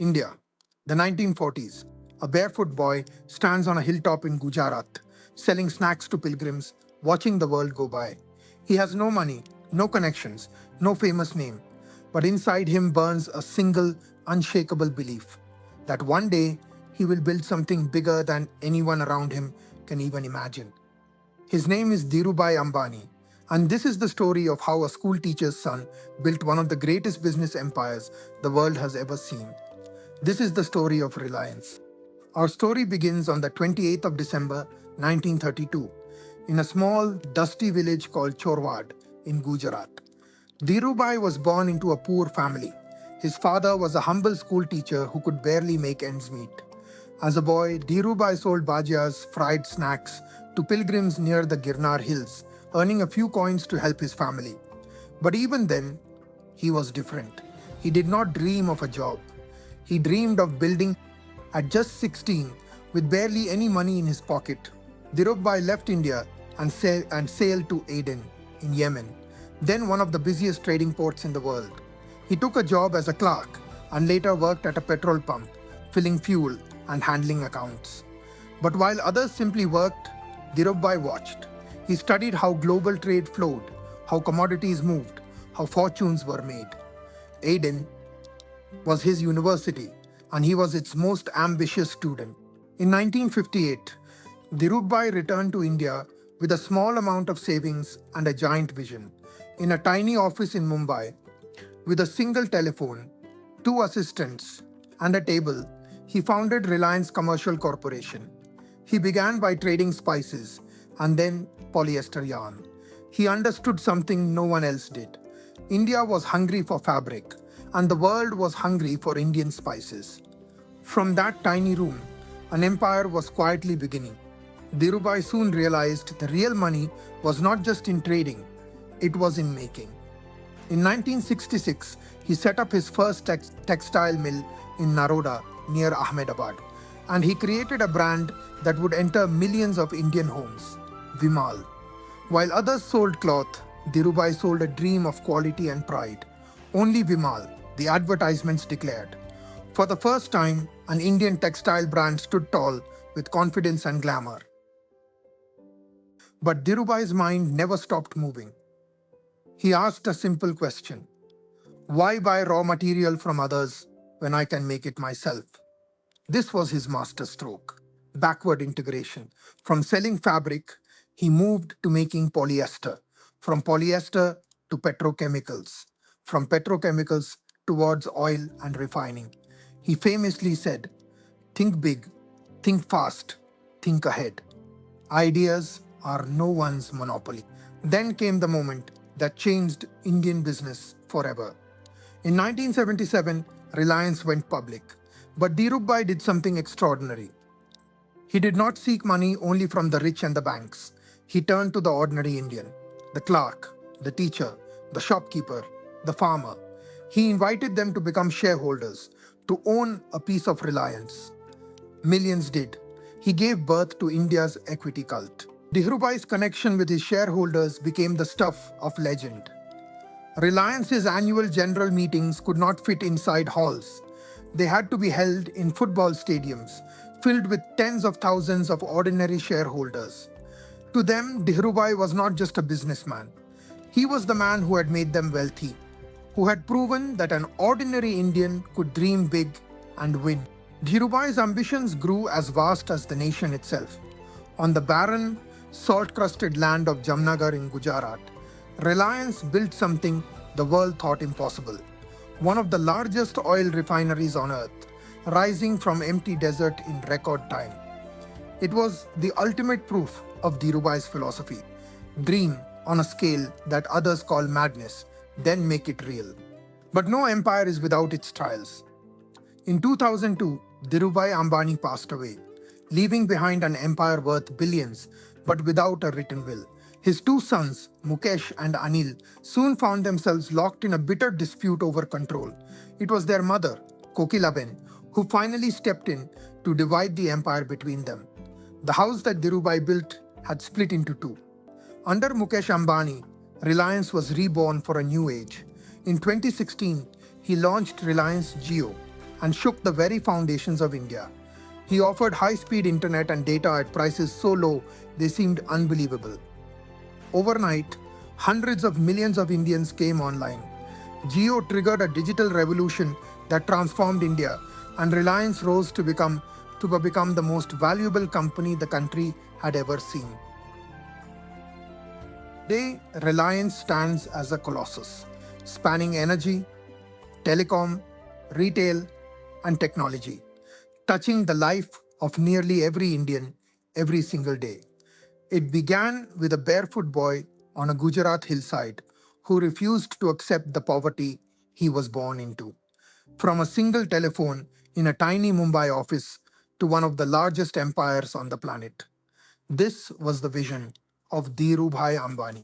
India, the 1940s. A barefoot boy stands on a hilltop in Gujarat, selling snacks to pilgrims, watching the world go by. He has no money, no connections, no famous name, but inside him burns a single, unshakable belief that one day he will build something bigger than anyone around him can even imagine. His name is Dhirubhai Ambani, and this is the story of how a school teacher's son built one of the greatest business empires the world has ever seen. This is the story of Reliance. Our story begins on the 28th of December 1932 in a small, dusty village called Chorwad in Gujarat. Dhirubhai was born into a poor family. His father was a humble school teacher who could barely make ends meet. As a boy, Dhirubhai sold bhajias, fried snacks, to pilgrims near the Girnar hills, earning a few coins to help his family. But even then, he was different. He did not dream of a job. He dreamed of building. At just 16, with barely any money in his pocket, Dhirubhai left India and sailed to Aden in Yemen, then one of the busiest trading ports in the world. He took a job as a clerk and later worked at a petrol pump, filling fuel and handling accounts. But while others simply worked, Dhirubhai watched. He studied how global trade flowed, how commodities moved, how fortunes were made. Aden was his university, and he was its most ambitious student. In 1958, Dhirubhai returned to India with a small amount of savings and a giant vision. In a tiny office in Mumbai, with a single telephone, two assistants, and a table, he founded Reliance Commercial Corporation. He began by trading spices and then polyester yarn. He understood something no one else did. India was hungry for fabric, and the world was hungry for Indian spices. From that tiny room, an empire was quietly beginning. Dhirubhai soon realized the real money was not just in trading, it was in making. In 1966, he set up his first textile mill in Naroda near Ahmedabad, and he created a brand that would enter millions of Indian homes, Vimal. While others sold cloth, Dhirubhai sold a dream of quality and pride. Only Vimal, the advertisements declared. For the first time, an Indian textile brand stood tall with confidence and glamour. But Dhirubhai's mind never stopped moving. He asked a simple question: why buy raw material from others when I can make it myself? This was his masterstroke: backward integration. From selling fabric, he moved to making polyester. From polyester to petrochemicals. From petrochemicals towards oil and refining. He famously said, "Think big, think fast, think ahead. Ideas are no one's monopoly." Then came the moment that changed Indian business forever. In 1977, Reliance went public. But Dhirubhai did something extraordinary. He did not seek money only from the rich and the banks. He turned to the ordinary Indian, the clerk, the teacher, the shopkeeper, the farmer. He invited them to become shareholders, to own a piece of Reliance. Millions did. He gave birth to India's equity cult. Dhirubhai's connection with his shareholders became the stuff of legend. Reliance's annual general meetings could not fit inside halls. They had to be held in football stadiums, filled with tens of thousands of ordinary shareholders. To them, Dhirubhai was not just a businessman. He was the man who had made them wealthy, who had proven that an ordinary Indian could dream big and win. Dhirubhai's ambitions grew as vast as the nation itself. On the barren, salt-crusted land of Jamnagar in Gujarat, Reliance built something the world thought impossible. One of the largest oil refineries on earth, rising from empty desert in record time. It was the ultimate proof of Dhirubhai's philosophy. Dream on a scale that others call madness, then make it real. But no empire is without its trials. In 2002, Dhirubhai Ambani passed away, leaving behind an empire worth billions, but without a written will. His two sons, Mukesh and Anil, soon found themselves locked in a bitter dispute over control. It was their mother, Kokilaben, who finally stepped in to divide the empire between them. The house that Dhirubhai built had split into two. Under Mukesh Ambani, Reliance was reborn for a new age. In 2016, he launched Reliance Jio, and shook the very foundations of India. He offered high speed internet and data at prices so low they seemed unbelievable. Overnight, hundreds of millions of Indians came online. Jio triggered a digital revolution that transformed India, and Reliance rose to become the most valuable company the country had ever seen. Today, Reliance stands as a colossus, spanning energy, telecom, retail, and technology, touching the life of nearly every Indian every single day. It began with a barefoot boy on a Gujarat hillside who refused to accept the poverty he was born into. From a single telephone in a tiny Mumbai office to one of the largest empires on the planet. This was the vision of Dhirubhai Ambani.